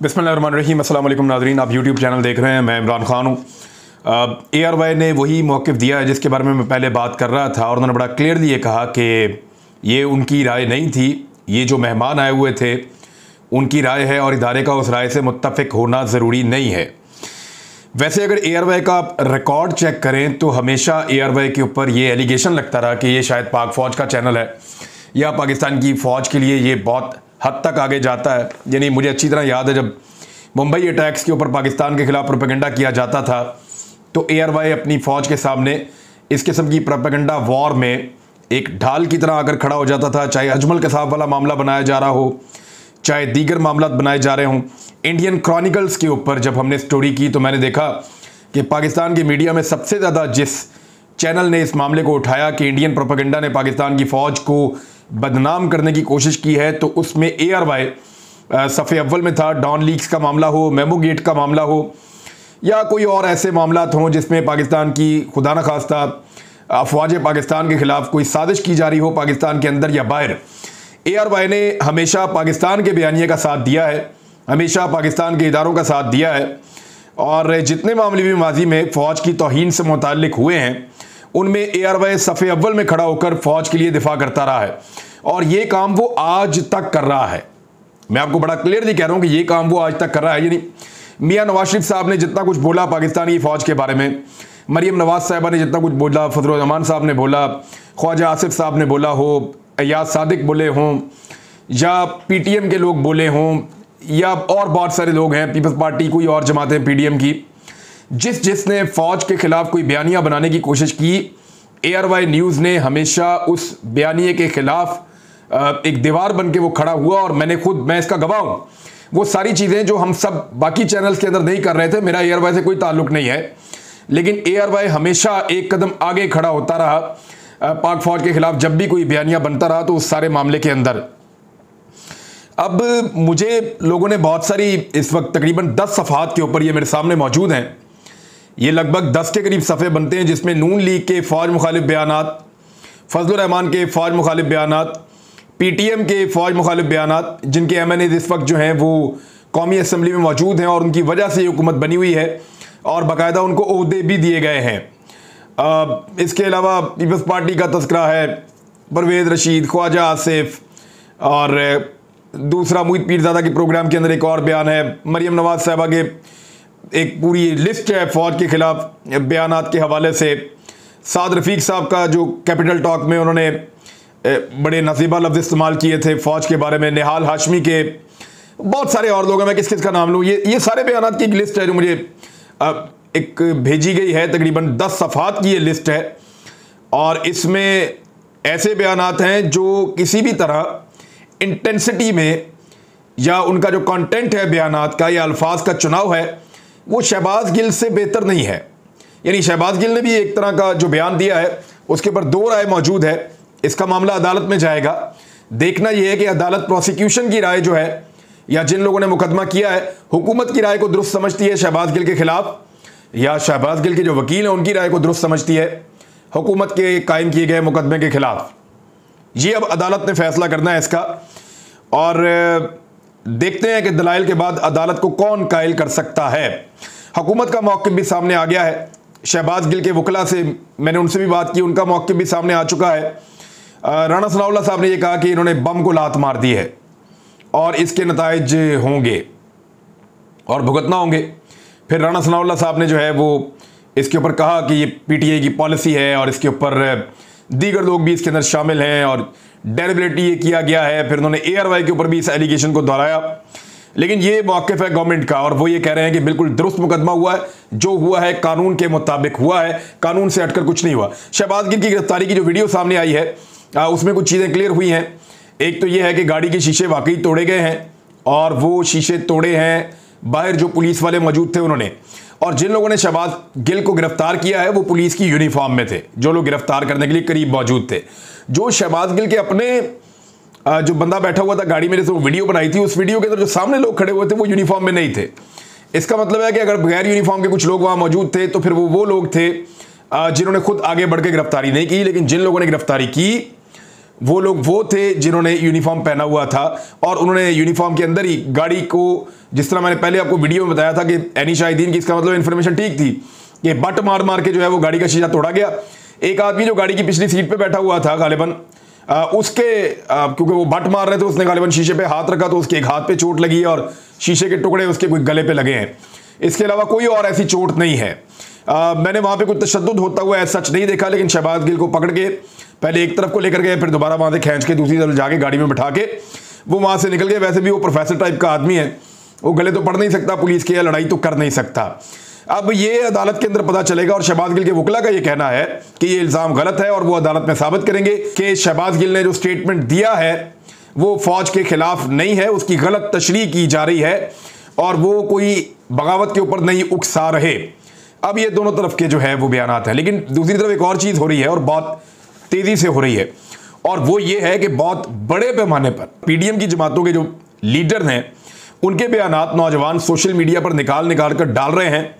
बिस्मिल्लाहिर्रहमानिर्रहीम। अस्सलाम वालेकुम नाज़रीन, आप यूट्यूब चैनल देख रहे हैं। मैं इमरान खान हूँ। ARY ने वही मौक़िफ़ दिया है जिसके बारे में मैं पहले बात कर रहा था, और उन्होंने बड़ा क्लियरली ये कहा कि ये उनकी राय नहीं थी, ये जो मेहमान आए हुए थे उनकी राय है और इदारे का उस राय से मुत्तफ़िक होना ज़रूरी नहीं है। वैसे अगर ARY का रिकॉर्ड चेक करें तो हमेशा ARY के ऊपर ये एलिगेशन लगता रहा कि ये शायद पाक फ़ौज का चैनल है या पाकिस्तान की फ़ौज के लिए ये बहुत हद तक आगे जाता है। यानी मुझे अच्छी तरह याद है जब मुंबई अटैक्स के ऊपर पाकिस्तान के ख़िलाफ़ प्रोपेगेंडा किया जाता था तो ARY अपनी फ़ौज के सामने इस किस्म की प्रोपेगेंडा वॉर में एक ढाल की तरह आकर खड़ा हो जाता था। चाहे अजमल कसाब वाला मामला बनाया जा रहा हो, चाहे दीगर मामला बनाए जा रहे हों। इंडियन क्रॉनिकल्स के ऊपर जब हमने स्टोरी की तो मैंने देखा कि पाकिस्तान के मीडिया में सबसे ज़्यादा जिस चैनल ने इस मामले को उठाया कि इंडियन प्रोपेगेंडा ने पाकिस्तान की फ़ौज को बदनाम करने की कोशिश की है, तो उसमें ARY सफ़े अव्वल में था। डॉन लीक्स का मामला हो, मेमो गेट का मामला हो या कोई और ऐसे मामला हों जिसमें पाकिस्तान की खुदा न खास्ता अफवाज पाकिस्तान के ख़िलाफ़ कोई साजिश की जा रही हो पाकिस्तान के अंदर या बाहर। ARY ने हमेशा पाकिस्तान के बयानिए का साथ दिया है, हमेशा पाकिस्तान के इदारों का साथ दिया है, और जितने मामले भी माजी में फ़ौज की तौहीन से मुताल्लिक हुए हैं उनमें ARY सफ़े अव्वल में खड़ा होकर फ़ौज के लिए दिफा करता रहा है, और ये काम वो आज तक कर रहा है। मैं आपको बड़ा क्लियरली कह रहा हूँ कि ये काम वो आज तक कर रहा है। यानी मियाँ नवाज शरीफ साहब ने जितना कुछ बोला पाकिस्तानी फ़ौज के बारे में, मरीम नवाज साहिबा ने जितना कुछ बोला, फजलुर रहमान साहब ने बोला, ख्वाजा आसिफ साहब ने बोला हो, अयाज सादिक बोले हों, या PTM के लोग बोले हों, या और बहुत सारे लोग हैं, पीपल्स पार्टी कोई और जमातें PDM की, जिसने फ़ौज के ख़िलाफ़ कोई बयानिया बनाने की कोशिश की, ARY न्यूज़ ने हमेशा उस बयानिए के ख़िलाफ़ एक दीवार बन के वो खड़ा हुआ। और मैं इसका गवाह हूँ। वो सारी चीज़ें जो हम सब बाकी चैनल्स के अंदर नहीं कर रहे थे, मेरा ARY से कोई ताल्लुक़ नहीं है, लेकिन ARY हमेशा एक कदम आगे खड़ा होता रहा पाक फ़ौज के ख़िलाफ़। जब भी कोई बयानिया बनता रहा तो उस सारे मामले के अंदर अब मुझे लोगों ने बहुत सारी, इस वक्त तकरीबन 10 सफ़हात के ऊपर ये मेरे सामने मौजूद हैं, ये लगभग 10 के करीब सफ़े बनते हैं, जिसमें नून लीग के फ़ौज मुखालिफ बयानात, फजलुर रहमान के फ़ौज मुखालिफ बयानात, PTM के फ़ौज मुखालिफ बयानात, जिनके MNAs इस वक्त जो हैं वो कौमी असम्बली में मौजूद हैं और उनकी वजह से ये हुकूमत बनी हुई है और बाकायदा उनको ओहदे भी दिए गए हैं। इसके अलावा पीपल्स पार्टी का तस्करा है, परवेज़ रशीद, ख्वाजा आसिफ, और दूसरा मुईद पीरज़ादा के प्रोग्राम के अंदर एक और बयान है, मरीम नवाज साहिबा के एक पूरी लिस्ट है फ़ौज के ख़िलाफ़ बयानात के हवाले से। साद रफ़ीक साहब का जो कैपिटल टॉक में उन्होंने बड़े नसीबा लफ्ज़ इस्तेमाल किए थे फ़ौज के बारे में, निहाल हाशमी के, बहुत सारे और लोग हैं, मैं किस किस का नाम लूँ। ये सारे बयानात की एक लिस्ट है जो मुझे एक भेजी गई है, तकरीबन 10 सफ़हात की ये लिस्ट है, और इसमें ऐसे बयानात हैं जो किसी भी तरह इंटेंसिटी में या उनका जो कंटेंट है बयानात का या अल्फाज का चुनाव है वो शहबाज गिल से बेहतर नहीं है। यानी शहबाज गिल ने भी एक तरह का जो बयान दिया है उसके ऊपर 2 राय मौजूद है। इसका मामला अदालत में जाएगा। देखना यह है कि अदालत प्रोसिक्यूशन की राय जो है या जिन लोगों ने मुकदमा किया है हुकूमत की राय को दुरुस्त समझती है शहबाज गिल के ख़िलाफ़, या शहबाज गिल के जो वकील हैं उनकी राय को दुरुस्त समझती है हुकूमत के कायम किए गए मुकदमे के ख़िलाफ़। ये अब अदालत ने फ़ैसला करना है इसका, और देखते हैं कि दलाइल के बाद अदालत को कौन कायल कर सकता है। हुकूमत का मौक़िफ़ भी सामने आ गया है। शहबाज गिल के वकला से मैंने उनसे भी बात की, उनका मौक़िफ़ भी सामने आ चुका है। राना सनाउल्लाह साहब ने यह कहा कि इन्होंने बम को लात मार दी है और इसके नताइज होंगे और भुगतना होंगे। फिर राना सनाउल्लाह साहब ने जो है वो इसके ऊपर कहा कि ये PTI की पॉलिसी है और इसके ऊपर दीगर लोग भी इसके अंदर शामिल हैं और डेलिबरेटली ये किया गया है। फिर उन्होंने ARY के ऊपर भी इस एलिगेशन को दोहराया, लेकिन ये मौक़िफ़ है गवर्नमेंट का और वो ये कह रहे हैं कि बिल्कुल दुरुस्त मुकदमा हुआ है, जो हुआ है कानून के मुताबिक हुआ है, कानून से हटकर कुछ नहीं हुआ। शहबाज गिल की गिरफ्तारी की जो वीडियो सामने आई है उसमें कुछ चीज़ें क्लियर हुई हैं। एक तो ये है कि गाड़ी के शीशे वाकई तोड़े गए हैं और वो शीशे तोड़े हैं बाहर जो पुलिस वाले मौजूद थे उन्होंने, और जिन लोगों ने शहबाज गिल को गिरफ्तार किया है वो पुलिस की यूनिफॉर्म में थे, जो लोग गिरफ्तार करने के लिए करीब मौजूद थे। जो शहबाज गिल के अपने जो बंदा बैठा हुआ था गाड़ी में, जो वीडियो बनाई थी, उस वीडियो के अंदर जो सामने लोग खड़े हुए थे वो यूनिफॉर्म में नहीं थे। इसका मतलब है कि अगर बगैर यूनिफॉर्म के कुछ लोग वहाँ मौजूद थे तो फिर वो लोग थे जिन्होंने खुद आगे बढ़ के गिरफ्तारी नहीं की, लेकिन जिन लोगों ने गिरफ्तारी की वो लोग वो थे जिन्होंने यूनिफॉर्म पहना हुआ था और उन्होंने यूनिफॉर्म के अंदर ही गाड़ी को, जिस तरह मैंने पहले आपको वीडियो में बताया था कि एनी शाहिदीन की, इसका मतलब इन्फॉर्मेशन ठीक थी कि बट मार मार के जो है वो गाड़ी का शीशा तोड़ा गया। एक आदमी जो गाड़ी की पिछली सीट पे बैठा हुआ था गालिबन क्योंकि वो बट मार रहे थे, उसने गालिबन शीशे पे हाथ रखा तो उसके एक हाथ पे चोट लगी है और शीशे के टुकड़े उसके कोई गले पे लगे हैं। इसके अलावा कोई और ऐसी चोट नहीं है। मैंने वहां पे कोई तशद्दुद होता हुआ ऐसा सच नहीं देखा, लेकिन शहबाज गिल को पकड़ के पहले एक तरफ को लेकर गए, फिर दोबारा वहां से खींच के दूसरी तरफ जाके गाड़ी में बैठा के वो वहां से निकल गए। वैसे भी वो प्रोफेसर टाइप का आदमी है, वो गले तो पढ़ नहीं सकता पुलिस के, या लड़ाई तो कर नहीं सकता। अब ये अदालत के अंदर पता चलेगा और शहबाज गिल के वकला का ये कहना है कि ये इल्जाम गलत है और वो अदालत में साबित करेंगे कि शहबाज गिल ने जो स्टेटमेंट दिया है वो फौज के खिलाफ नहीं है, उसकी गलत तशरीह की जा रही है और वो कोई बगावत के ऊपर नहीं उकसा रहे। अब ये दोनों तरफ के जो है वो बयानात हैं, लेकिन दूसरी तरफ एक और चीज हो रही है और बहुत तेजी से हो रही है, और वो ये है कि बहुत बड़े पैमाने पर पीडीएम की जमातों के जो लीडर हैं उनके बयानात नौजवान सोशल मीडिया पर निकाल निकाल कर डाल रहे हैं,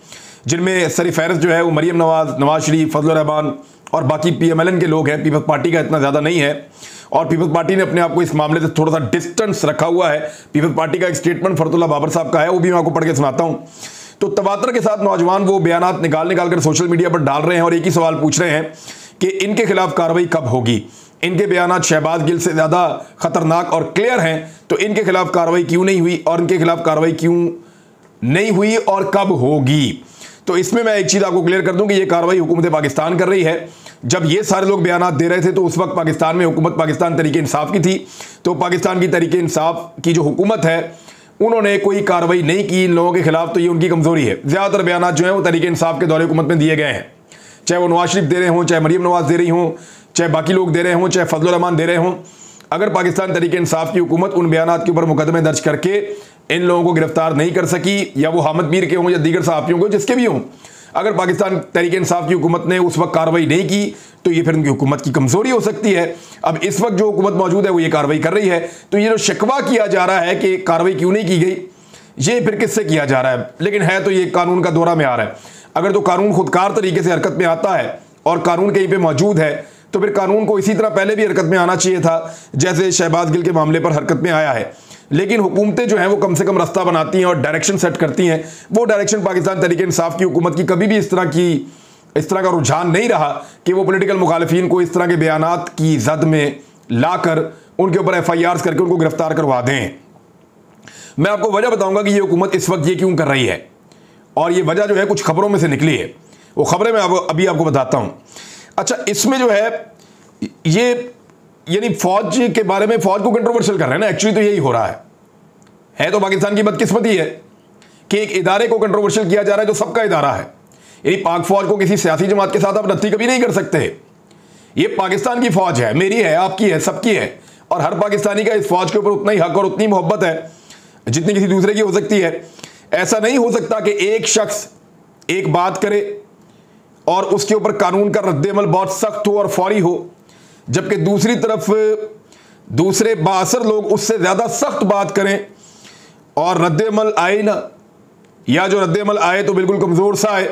जिनमें सरफहरिस्त जो है वो मरियम नवाज, नवाज शरीफ, फजल रहमान और बाकी पीएमएलएन के लोग हैं। पीपल्स पार्टी का इतना ज़्यादा नहीं है और पीपल्स पार्टी ने अपने आप को इस मामले से थोड़ा सा डिस्टेंस रखा हुआ है। पीपल्स पार्टी का एक स्टेटमेंट फरतुल्लाह बाबर साहब का है, वो भी मैं आपको पढ़ के सुनाता हूँ। तो तवातर के साथ नौजवान वो बयानात निकाल निकाल कर सोशल मीडिया पर डाल रहे हैं और एक ही सवाल पूछ रहे हैं कि इनके खिलाफ कार्रवाई कब होगी। इनके बयानात शहबाज गिल से ज़्यादा खतरनाक और क्लियर हैं, तो इनके खिलाफ कार्रवाई क्यों नहीं हुई और इनके खिलाफ कार्रवाई क्यों नहीं हुई और कब होगी। तो इसमें मैं एक चीज़ आपको क्लियर कर दूं कि ये कार्रवाई हुकूमत पाकिस्तान कर रही है। जब ये सारे लोग बयानात दे रहे थे तो उस वक्त पाकिस्तान में हुकूमत पाकिस्तान तहरीक इंसाफ की थी, तो पाकिस्तान की तहरीक इंसाफ की जो हुकूमत है उन्होंने कोई कार्रवाई नहीं की इन लोगों के खिलाफ, तो ये उनकी कमजोरी है। ज़्यादातर बयानात जो हैं वो तहरीक इंसाफ के दौरे हुकूमत में दिए गए हैं, चाहे वो नवाज शरीफ दे रहे हों, चाहे मरियम नवाज दे रही हों, चाहे बाकी लोग दे रहे हों, चाहे फजल रहमान दे रहे हों। अगर पाकिस्तान तहरीक इंसाफ की हुकूमत उन बयानात के ऊपर मुकदमे दर्ज करके इन लोगों को गिरफ्तार नहीं कर सकी, या वो हामिद मीर के हों या दीगर सहाफ़ियों को, जिसके भी हों, अगर पाकिस्तान तहरीक इंसाफ की हुकूमत ने उस वक्त कार्रवाई नहीं की तो ये फिर उनकी हुकूमत की कमजोरी हो सकती है। अब इस वक्त जो हुकूमत मौजूद है वो ये कार्रवाई कर रही है, तो ये जो शिकवा किया जा रहा है कि कार्रवाई क्यों नहीं की गई, ये फिर किससे किया जा रहा है। लेकिन है तो ये कानून का दौरा में आ रहा है। अगर तो कानून खुदकार तरीके से हरकत में आता है और कानून कहीं पे मौजूद है तो फिर कानून को इसी तरह पहले भी हरकत में आना चाहिए था जैसे शहबाज गिल के मामले पर हरकत में आया है। लेकिन हुकूमतें जो हैं वो कम से कम रास्ता बनाती हैं और डायरेक्शन सेट करती हैं। वो डायरेक्शन पाकिस्तान तहरीक इंसाफ की हुकूमत की कभी भी इस तरह का रुझान नहीं रहा कि वो पॉलिटिकल मुखालिफिन को इस तरह के बयानात की जद में लाकर उनके ऊपर FIRs करके उनको गिरफ्तार करवा दें। मैं आपको वजह बताऊंगा कि ये हुकूमत इस वक्त ये क्यों कर रही है, और ये वजह जो है कुछ खबरों में से निकली है, वो खबरें मैं अभी आपको बताता हूं। अच्छा, इसमें जो है ये यानी फौज के बारे में फौज को कंट्रोवर्शियल कर रहे हैं ना, एक्चुअली तो यही हो रहा है तो पाकिस्तान की बदकिस्मती है कि एक इदारे को कंट्रोवर्शियल किया जा रहा है जो सबका इदारा है। यानी पाक फौज को किसी सियासी जमात के साथ आप नत्थी कभी नहीं कर सकते। ये पाकिस्तान की फौज है, मेरी है, आपकी है, सबकी है, और हर पाकिस्तानी का इस फौज के ऊपर उतना ही हक और उतनी मोहब्बत है जितनी किसी दूसरे की हो सकती है। ऐसा नहीं हो सकता कि एक शख्स एक बात करे और उसके ऊपर कानून का रद्द-ए-अमल बहुत सख्त हो और फौरी हो, जबकि दूसरी तरफ दूसरे बाअसर लोग उससे ज़्यादा सख्त बात करें और रद्द-ए-अमल आए ना, या जो रद्द-ए-अमल आए तो बिल्कुल कमज़ोर सा आए।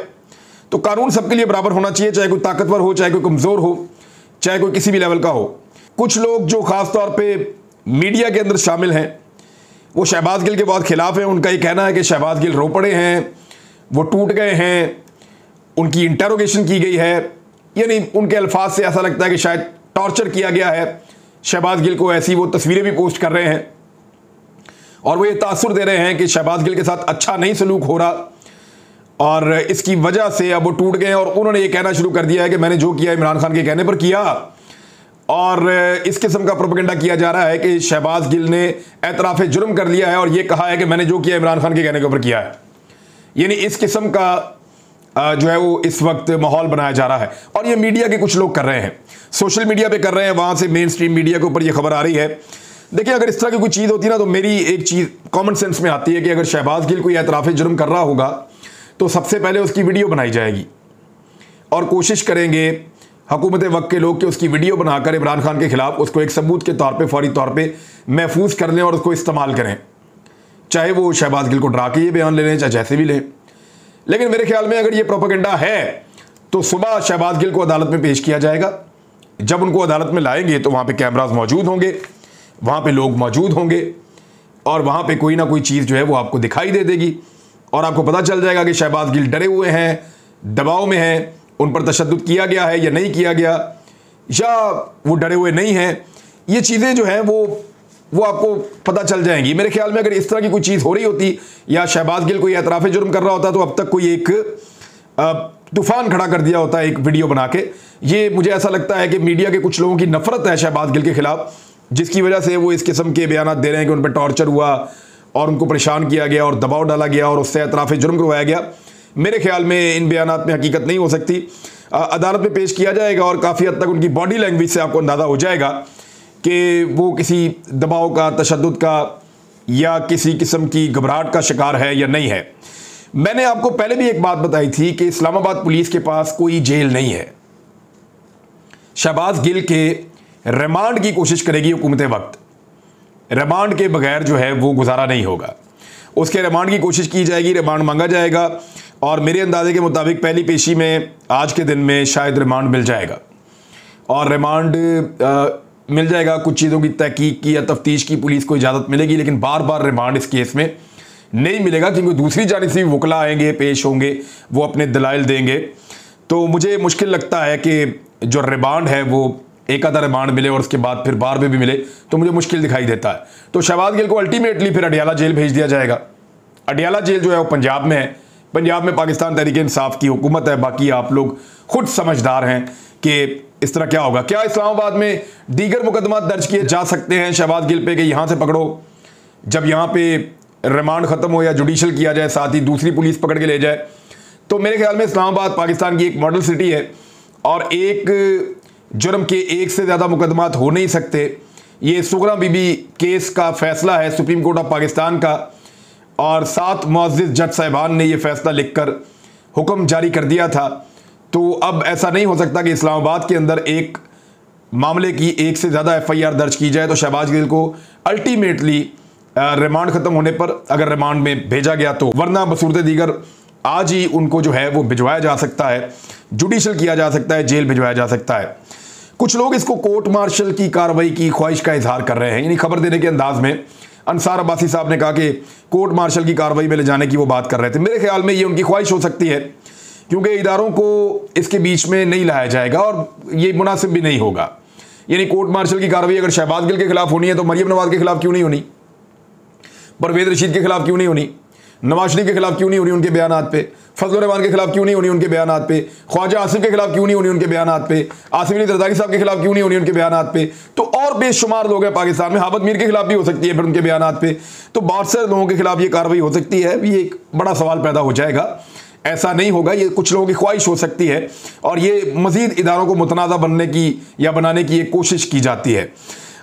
तो कानून सबके लिए बराबर होना चाहिए, चाहे कोई ताकतवर हो, चाहे कोई कमज़ोर हो, चाहे कोई किसी भी लेवल का हो। कुछ लोग जो ख़ास तौर पे मीडिया के अंदर शामिल हैं वो शहबाज गिल के बहुत खिलाफ हैं। उनका ये कहना है कि शहबाज गिल रो पड़े हैं, वो टूट गए हैं, उनकी इंटेरोगेशन की गई है, यानी उनके अल्फाज से ऐसा लगता है कि शायद टॉर्चर किया गया है शहबाज गिल को। ऐसी वो तस्वीरें भी पोस्ट कर रहे हैं और वो ये तासुर दे रहे हैं कि शहबाज गिल के साथ अच्छा नहीं सलूक हो रहा और इसकी वजह से अब वो टूट गए। और उन्होंने ये कहना शुरू कर दिया है कि मैंने जो किया इमरान खान के कहने पर किया, और इस किस्म का प्रोपेगेंडा किया जा रहा है कि शहबाज गिल ने एतराफ़ जुर्म कर लिया है और ये कहा है कि मैंने जो किया इमरान खान के कहने के ऊपर किया है। यानी इस किस्म का जो है वो इस वक्त माहौल बनाया जा रहा है और ये मीडिया के कुछ लोग कर रहे हैं, सोशल मीडिया पे कर रहे हैं, वहाँ से मेन स्ट्रीम मीडिया के ऊपर ये खबर आ रही है। देखिए, अगर इस तरह की कोई चीज़ होती ना तो मेरी एक चीज़ कॉमन सेंस में आती है कि अगर शहबाज गिल कोई एतराफ़ जुर्म कर रहा होगा तो सबसे पहले उसकी वीडियो बनाई जाएगी और कोशिश करेंगे हुकूमत वक्त के लोग कि उसकी वीडियो बनाकर इमरान खान के खिलाफ उसको एक सबूत के तौर पे फौरी तौर पे महफूज कर लें और उसको इस्तेमाल करें, चाहे वो शहबाज गिल को डरा के ये बयान ले लें, चाहे जैसे भी लें। लेकिन मेरे ख्याल में अगर ये प्रोपेगेंडा है तो सुबह शहबाज गिल को अदालत में पेश किया जाएगा जब उनको अदालत में लाएंगे तो वहाँ पे कैमरास मौजूद होंगे, वहाँ पे लोग मौजूद होंगे और वहाँ पे कोई ना कोई चीज़ जो है वो आपको दिखाई दे देगी और आपको पता चल जाएगा कि शहबाज गिल डरे हुए हैं, दबाव में हैं, उन पर तशद्दुद किया गया है या नहीं किया गया, या वो डरे हुए नहीं हैं। ये चीज़ें जो हैं वो आपको पता चल जाएंगी। मेरे ख्याल में अगर इस तरह की कोई चीज़ हो रही होती या शहबाज गिल कोई एतराफ़ जुर्म कर रहा होता तो अब तक कोई एक तूफान खड़ा कर दिया होता है एक वीडियो बना के। ये मुझे ऐसा लगता है कि मीडिया के कुछ लोगों की नफरत है शहबाज गिल के खिलाफ, जिसकी वजह से वो इस किस्म के बयान दे रहे हैं कि उन पर टॉर्चर हुआ और उनको परेशान किया गया और दबाव डाला गया और उससे एतराफ़ जुर्म करवाया गया। मेरे ख्याल में इन बयानात में हकीकत नहीं हो सकती। अदालत में पेश किया जाएगा और काफ़ी हद तक उनकी बॉडी लैंग्वेज से आपको अंदाज़ा हो जाएगा कि वो किसी दबाव का, तशद्दुद का या किसी किस्म की घबराहट का शिकार है या नहीं है। मैंने आपको पहले भी एक बात बताई थी कि इस्लामाबाद पुलिस के पास कोई जेल नहीं है। शहबाज गिल के रिमांड की कोशिश करेगी हुकूमत वक्त, रिमांड के बगैर जो है वो गुजारा नहीं होगा। उसके रिमांड की कोशिश की जाएगी, रिमांड मांगा जाएगा और मेरे अंदाजे के मुताबिक पहली पेशी में आज के दिन में शायद रिमांड मिल जाएगा और रिमांड मिल जाएगा। कुछ चीज़ों की तहकीक की या तफ्तीश की पुलिस को इजाज़त मिलेगी, लेकिन बार बार रिमांड इस केस में नहीं मिलेगा क्योंकि दूसरी जानिब से वकला आएंगे, पेश होंगे, वो अपने दलाइल देंगे। तो मुझे मुश्किल लगता है कि जो रिमांड है वो एक आधा रिमांड मिले और उसके बाद फिर बार में भी मिले, तो मुझे मुश्किल दिखाई देता है। तो शहबाज गिल को अल्टीमेटली फिर अडियाला जेल भेज दिया जाएगा। अडियाला जेल जो है वो पंजाब में है। पंजाब में पाकिस्तान तहरीक इंसाफ की हुकूमत है। बाकी आप लोग खुद समझदार हैं कि इस तरह क्या होगा। क्या इस्लामाबाद में दीगर मुकदमा दर्ज किए जा सकते हैं शहबाज गिल पे कि यहाँ से पकड़ो, जब यहाँ पे रिमांड ख़त्म हो या जुडिशल किया जाए, साथ ही दूसरी पुलिस पकड़ के ले जाए? तो मेरे ख्याल में इस्लामाबाद पाकिस्तान की एक मॉडल सिटी है और एक जुर्म के एक से ज़्यादा मुकदमात हो नहीं सकते। ये सुगरा बीबी केस का फैसला है सुप्रीम कोर्ट ऑफ पाकिस्तान का और 7 मुअज़्ज़िज़ जज साहिबान ने यह फैसला लिखकर हुक्म जारी कर दिया था। तो अब ऐसा नहीं हो सकता कि इस्लामाबाद के अंदर एक मामले की एक से ज़्यादा FIR दर्ज की जाए। तो शहबाज गिल को अल्टीमेटली रिमांड ख़त्म होने पर अगर रिमांड में भेजा गया तो, वरना बसूरत दीगर आज ही उनको जो है वो भिजवाया जा सकता है, जुडिशल किया जा सकता है, जेल भिजवाया जा सकता है। कुछ लोग इसको कोर्ट मार्शल की कार्रवाई की ख्वाहिश का इजहार कर रहे हैं, यानी खबर देने के अंदाज में। अंसार अब्बासी साहब ने कहा कि कोर्ट मार्शल की कार्रवाई में ले जाने की वो बात कर रहे थे। मेरे ख्याल में ये उनकी ख्वाहिश हो सकती है क्योंकि इदारों को इसके बीच में नहीं लाया जाएगा और ये मुनासिब भी नहीं होगा। यानी कोर्ट मार्शल की कार्रवाई अगर शहबाज गिल के खिलाफ होनी है तो मरियम नवाज के खिलाफ क्यों नहीं होनी, परवेज रशीद के खिलाफ क्यों नहीं होनी, नवाज शरीफ के खिलाफ क्यों नहीं होनी उनके बयानात पे, फजल रहमान के खिलाफ क्यों नहीं होनी उनके बयानात पे, ख्वाजा आसिफ के खिलाफ क्यों नहीं होनी उनके बयानात पे, आसिफ अली जरदारी साहब के खिलाफ क्यों नहीं होनी उनके बयानात पे। तो और बेशुमार लोग हैं पाकिस्तान में, हाबत मीर के खिलाफ भी हो सकती है फिर उनके बयानात पे। तो बहुत से लोगों के खिलाफ ये कार्रवाई हो सकती है। ये एक बड़ा सवाल पैदा हो जाएगा। ऐसा नहीं होगा, ये कुछ लोगों की ख्वाहिश हो सकती है और ये मजीद इदारों को मुतनाज़ा बनने की या बनाने की एक कोशिश की जाती है।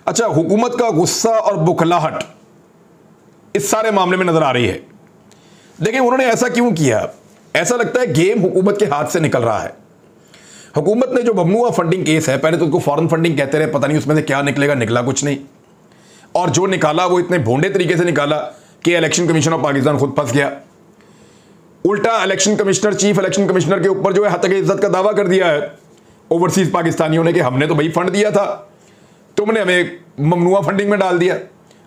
अच्छा, हुकूमत का गुस्सा और बुखलाहट इस सारे मामले में नजर आ रही है। देखिए उन्होंने ऐसा क्यों किया? ऐसा लगता है गेम हुकूमत के हाथ से निकल रहा है। हुकूमत ने जो ममनुआ फंडिंग केस है, पहले तो उसको फॉरेन फंडिंग कहते रहे, पता नहीं उसमें से क्या निकलेगा, निकला कुछ नहीं। और जो निकाला वो इतने भोंडे तरीके से निकाला कि इलेक्शन कमीशन ऑफ पाकिस्तान खुद फंस गया। उल्टा election commissioner, chief election commissioner के ऊपर जो है हत्या इज्जत का दावा कर दिया है ओवरसीज पाकिस्तानियों ने कि हमने तो भाई फंड दिया था, तुमने हमें ममनुआ फंडिंग में डाल दिया,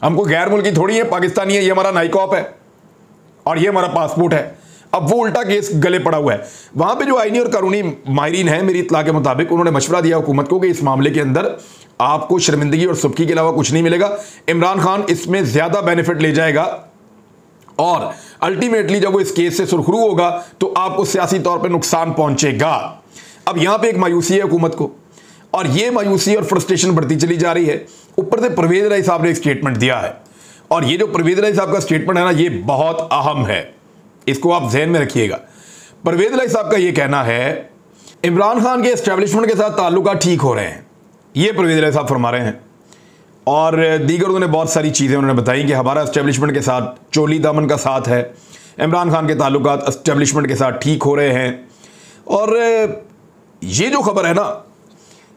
हमको गैर मुल्की थोड़ी है, पाकिस्तानी है, ये हमारा नाइकॉप है और ये हमारा पासपोर्ट है। अब वो उल्टा केस गले पड़ा हुआ है। वहां पे जो आईनी और कानूनी माहिरीन हैं, मेरी इत्तला के मुताबिक उन्होंने मशवरा दिया हुकूमत को कि इस मामले के अंदर आपको शर्मिंदगी और सुबकी के अलावा कुछ नहीं मिलेगा। इमरान खान इसमें ज्यादा बेनिफिट ले जाएगा और अल्टीमेटली जब वो इस केस से सुरखरू होगा तो आपको सियासी तौर पर नुकसान पहुंचेगा। अब यहां पर एक मायूसी है हुकूमत को और ये मायूसी और फ्रस्ट्रेशन बढ़ती चली जा रही है। ऊपर से परवेज राय साहब ने एक स्टेटमेंट दिया है और ये जो परवेज राय साहब का स्टेटमेंट है ना, ये बहुत अहम है, इसको आप ज़हन में रखिएगा। परवेज राय साहब का ये कहना है इमरान खान के एस्टेब्लिशमेंट के साथ ताल्लुकात ठीक हो रहे हैं, ये परवेज राय साहब फरमा रहे हैं। और दीगर उन्होंने बहुत सारी चीज़ें उन्होंने बताई कि हमारा एस्टेब्लिशमेंट के साथ चोली दामन का साथ है, इमरान खान के ताल्लुकात एस्टेब्लिशमेंट के साथ ठीक हो रहे हैं। और ये जो खबर है ना,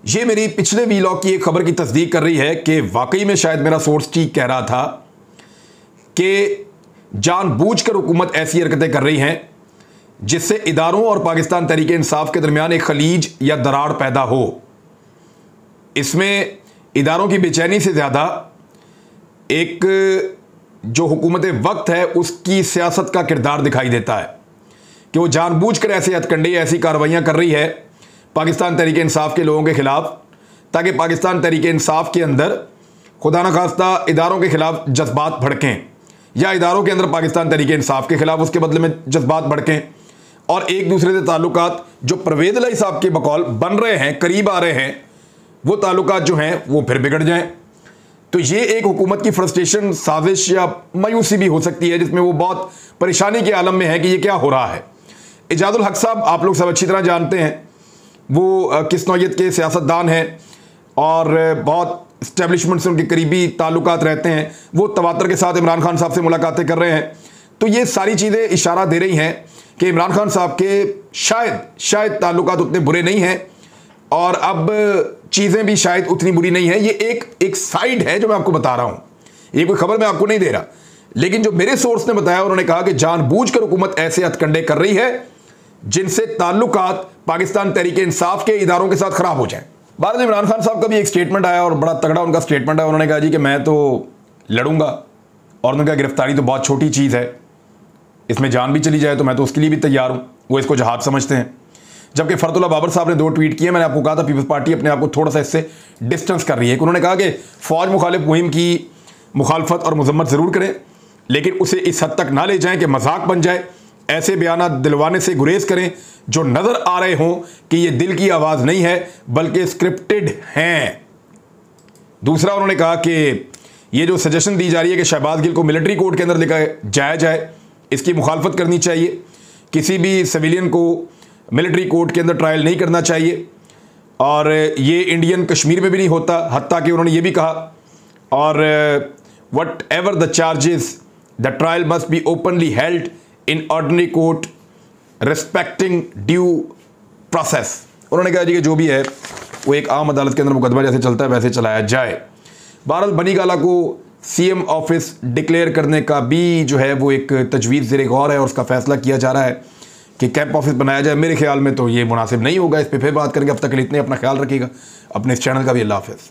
ये मेरी पिछले वीलॉग की एक खबर की तस्दीक कर रही है कि वाकई में शायद मेरा सोर्स ठीक कह रहा था कि जानबूझकर हुकूमत ऐसी हरकतें कर रही हैं जिससे इदारों और पाकिस्तान तहरीक इंसाफ के दरमियान एक खलीज या दरार पैदा हो। इसमें इदारों की बेचैनी से ज़्यादा एक जो हुकूमत वक्त है उसकी सियासत का किरदार दिखाई देता है कि वो जानबूझकर ऐसे हथकंडे, ऐसी कार्रवाइयाँ कर रही है पाकिस्तान तहरीक इंसाफ के लोगों के ख़िलाफ़, ताकि पाकिस्तान तहरीक इंसाफ के अंदर खुदा न खास्ता इदारों के ख़िलाफ़ जज्बात भड़कें, या इदारों के अंदर पाकिस्तान तहरीक इंसाफ के ख़िलाफ़ उसके बदले में जज्बात भड़कें, और एक दूसरे से ताल्लुकात जो परवेज़ इलाही साहब के बकौल बन रहे हैं, करीब आ रहे हैं, वो ताल्लुकात जो हैं वो फिर बिगड़ जाएं। तो ये एक हुकूमत की फ्रस्ट्रेशन, साजिश या मायूसी भी हो सकती है, जिसमें वो बहुत परेशानी के आलम में है कि ये क्या हो रहा है। इजाजुल हक साहब आप लोग सब अच्छी तरह जानते हैं, वो किस नौयत के सियासतदान हैं और बहुत इस्टेब्लिशमेंट से उनके करीबी ताल्लुकात रहते हैं। वो तवातर के साथ इमरान खान साहब से मुलाकातें कर रहे हैं। तो ये सारी चीज़ें इशारा दे रही हैं कि इमरान खान साहब के शायद ताल्लुकात उतने बुरे नहीं हैं, और अब चीज़ें भी शायद उतनी बुरी नहीं है। ये एक साइड है जो मैं आपको बता रहा हूँ, ये कोई खबर मैं आपको नहीं दे रहा, लेकिन जो मेरे सोर्स ने बताया, उन्होंने कहा कि जानबूझकर हुकूमत ऐसे हथकंडे कर रही है जिनसे ताल्लुकात पाकिस्तान तहरीक इंसाफ के इदारों के साथ खराब हो जाए। बाद में इमरान खान साहब का भी एक स्टेटमेंट आया और बड़ा तगड़ा उनका स्टेटमेंट है। उन्होंने कहा जी कि मैं तो लड़ूंगा, और उन्होंने कहा गिरफ्तारी तो बहुत छोटी चीज़ है, इसमें जान भी चली जाए तो मैं तो उसके लिए भी तैयार हूँ। वो इसको जहाद समझते हैं। जबकि फरतुल्लाह बाबर साहब ने 2 ट्वीट किए। मैंने आपको कहा था पीपल्स पार्टी अपने आप को थोड़ा सा इससे डिस्टेंस कर रही है। उन्होंने कहा कि फ़ौज मुखालिफ मुहिम की मुखालफत और मजम्मत ज़रूर करें, लेकिन उसे इस हद तक ना ले जाएं कि मजाक बन जाए। ऐसे बयान दिलवाने से गुरेज करें जो नज़र आ रहे हों कि ये दिल की आवाज़ नहीं है बल्कि स्क्रिप्टेड हैं। दूसरा, उन्होंने कहा कि ये जो सजेशन दी जा रही है कि शहबाज गिल को मिलिट्री कोर्ट के अंदर लेकर जाया जाए, इसकी मुखालफत करनी चाहिए। किसी भी सिविलियन को मिलिट्री कोर्ट के अंदर ट्रायल नहीं करना चाहिए, और ये इंडियन कश्मीर में भी नहीं होता। हत्ता कि उन्होंने ये भी कहा, और what ever the charges the trial must be openly held in ordinary court respecting due process. उन्होंने कहा जी कि जो भी है वो एक आम अदालत के अंदर मुकदमा जैसे चलता है वैसे चलाया जाए। बहरहाल बनी गाला को सीएम ऑफिस डिक्लेयर करने का भी जो है वो एक तजवीज़ ज़ेरे गौर है, और उसका फैसला किया जा रहा है कि कैंप ऑफिस बनाया जाए। मेरे ख्याल में तो ये मुनासिब नहीं होगा। इस पर फिर बात करेंगे। अब तक के लिए इतने, अपना ख्याल रखिएगा, अपने इस चैनल का भी अल्लाह हाफ़िज़।